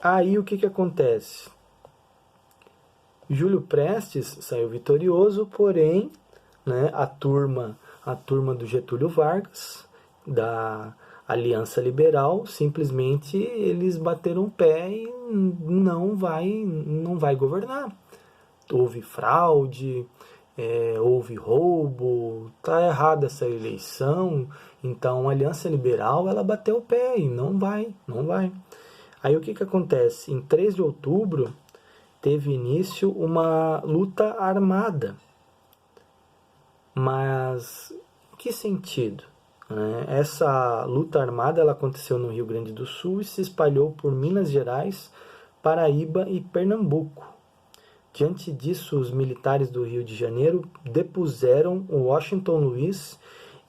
Aí o que acontece? Júlio Prestes saiu vitorioso, porém, né, a turma do Getúlio Vargas, da Aliança Liberal, simplesmente eles bateram o pé e não vai governar. Houve fraude, houve roubo, tá errada essa eleição, então a Aliança Liberal ela bateu o pé e não vai. Aí o que acontece? Em 3 de outubro teve início uma luta armada. Mas em que sentido? Essa luta armada ela aconteceu no Rio Grande do Sul e se espalhou por Minas Gerais, Paraíba e Pernambuco. Diante disso, os militares do Rio de Janeiro depuseram o Washington Luiz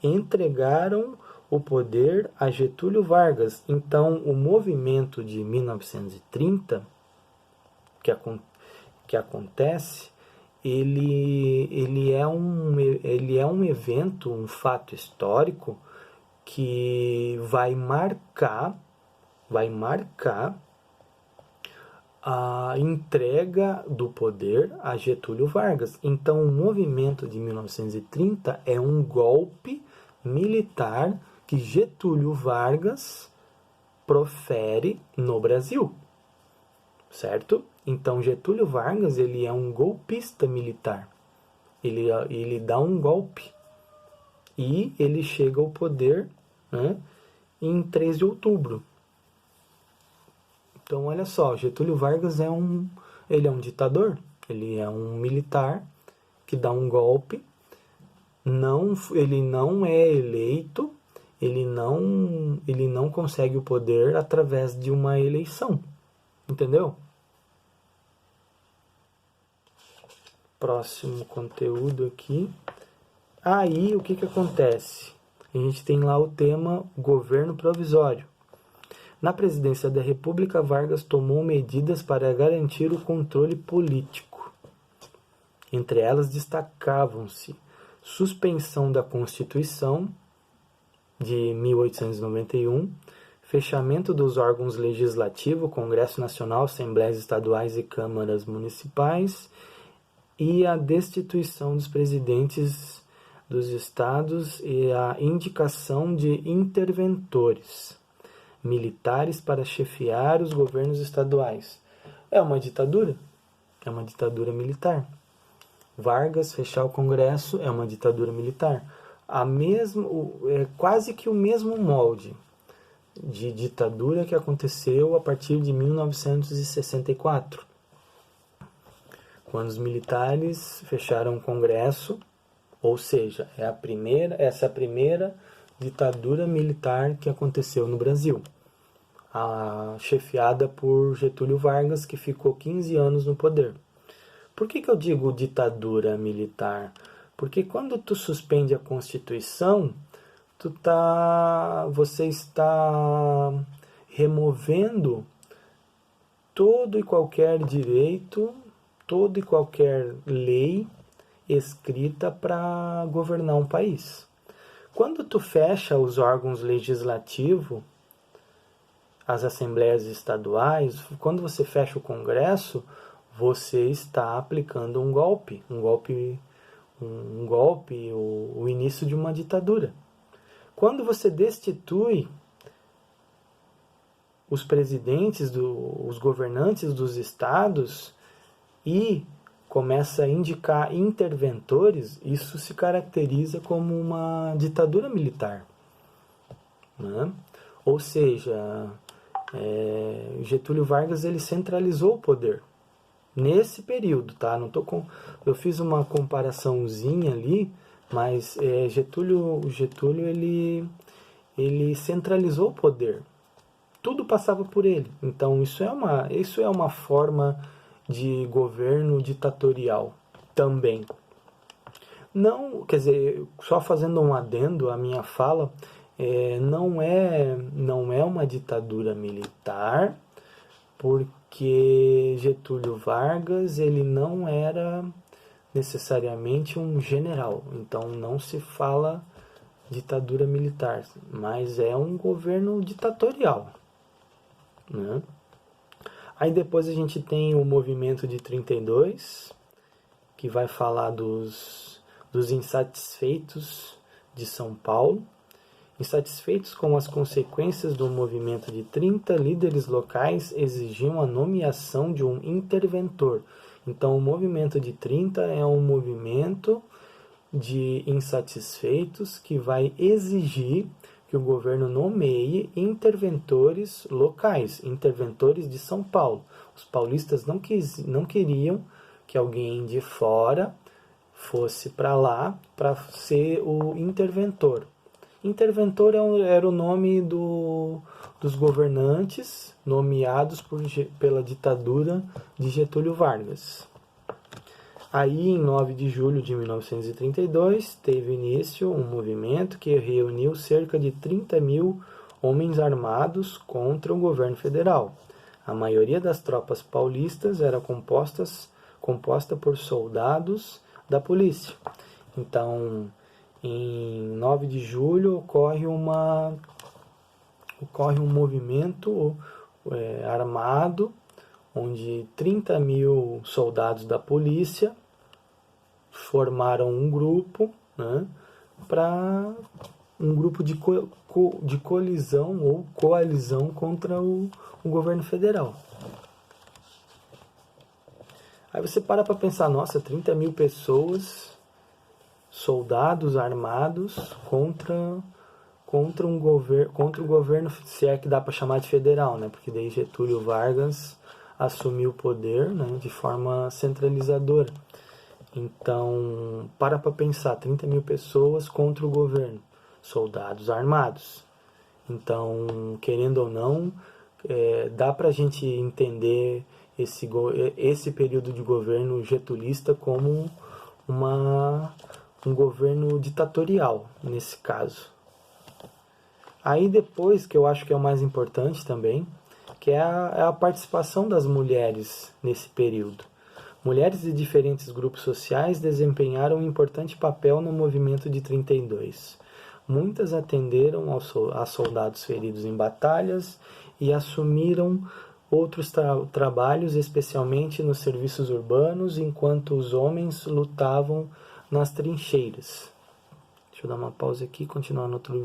e entregaram o poder a Getúlio Vargas. Então, o movimento de 1930, que acontece, ele é um evento, um fato histórico que vai marcar a entrega do poder a Getúlio Vargas. Então, o movimento de 1930 é um golpe militar que Getúlio Vargas profere no Brasil, certo? Então, Getúlio Vargas ele é um golpista militar. Ele dá um golpe e ele chega ao poder, né, em 3 de outubro. Então, olha só, Getúlio Vargas ele é um ditador, ele é um militar que dá um golpe, ele não é eleito, ele não consegue o poder através de uma eleição, entendeu? Próximo conteúdo aqui. Aí, o que acontece? A gente tem lá o tema governo provisório. Na presidência da República, Vargas tomou medidas para garantir o controle político. Entre elas destacavam-se suspensão da Constituição de 1891, fechamento dos órgãos legislativos, Congresso Nacional, Assembleias Estaduais e Câmaras Municipais, e a destituição dos presidentes dos estados e a indicação de interventores militares para chefiar os governos estaduais. É uma ditadura? É uma ditadura militar. Vargas fechar o Congresso é uma ditadura militar. É quase que o mesmo molde de ditadura que aconteceu a partir de 1964, quando os militares fecharam o Congresso, ou seja, essa é a primeira ditadura militar que aconteceu no Brasil, chefiada por Getúlio Vargas, que ficou 15 anos no poder. Por que eu digo ditadura militar? Porque quando tu suspende a Constituição, você está removendo todo e qualquer direito, toda e qualquer lei escrita para governar um país. Quando tu fecha os órgãos legislativos, as assembleias estaduais, quando você fecha o Congresso, você está aplicando um golpe, o início de uma ditadura. Quando você destitui os presidentes, os governantes dos estados e começa a indicar interventores, isso se caracteriza como uma ditadura militar, né? Ou seja, Getúlio Vargas ele centralizou o poder nesse período, tá? Eu fiz uma comparaçãozinha ali, mas Getúlio ele centralizou o poder. Tudo passava por ele. Então isso é uma forma de governo ditatorial também. Não, quer dizer, só fazendo um adendo à minha fala, não é uma ditadura militar, porque Getúlio Vargas ele não era necessariamente um general, então não se fala ditadura militar, mas é um governo ditatorial, né? Aí depois a gente tem o movimento de 32, que vai falar dos insatisfeitos de São Paulo. Insatisfeitos com as consequências do movimento de 30, líderes locais exigiam a nomeação de um interventor. Então, o movimento de 30 é um movimento de insatisfeitos que vai exigir que o governo nomeie interventores locais, interventores de São Paulo. Os paulistas não queriam que alguém de fora fosse para lá para ser o interventor. Interventor era o nome dos governantes nomeados pela ditadura de Getúlio Vargas. Aí, em 9 de julho de 1932, teve início um movimento que reuniu cerca de 30 mil homens armados contra o governo federal. A maioria das tropas paulistas era composta por soldados da polícia. Então, em 9 de julho ocorre um movimento armado, onde 30 mil soldados da polícia formaram um grupo, né, para um grupo de colisão ou coalizão contra o governo federal. Aí você para pensar, nossa, 30 mil pessoas, soldados armados contra o governo, se é que dá para chamar de federal, né? Porque daí Getúlio Vargas assumiu o poder, né, de forma centralizadora. Então, para pensar, 30 mil pessoas contra o governo, soldados armados. Então, querendo ou não, dá para a gente entender esse período de governo getulista como um governo ditatorial, nesse caso. Aí depois, que eu acho que é o mais importante também, que é a participação das mulheres nesse período. Mulheres de diferentes grupos sociais desempenharam um importante papel no movimento de 32. Muitas atenderam a soldados feridos em batalhas e assumiram outros trabalhos, especialmente nos serviços urbanos, enquanto os homens lutavam nas trincheiras. Deixa eu dar uma pausa aqui e continuar no outro vídeo.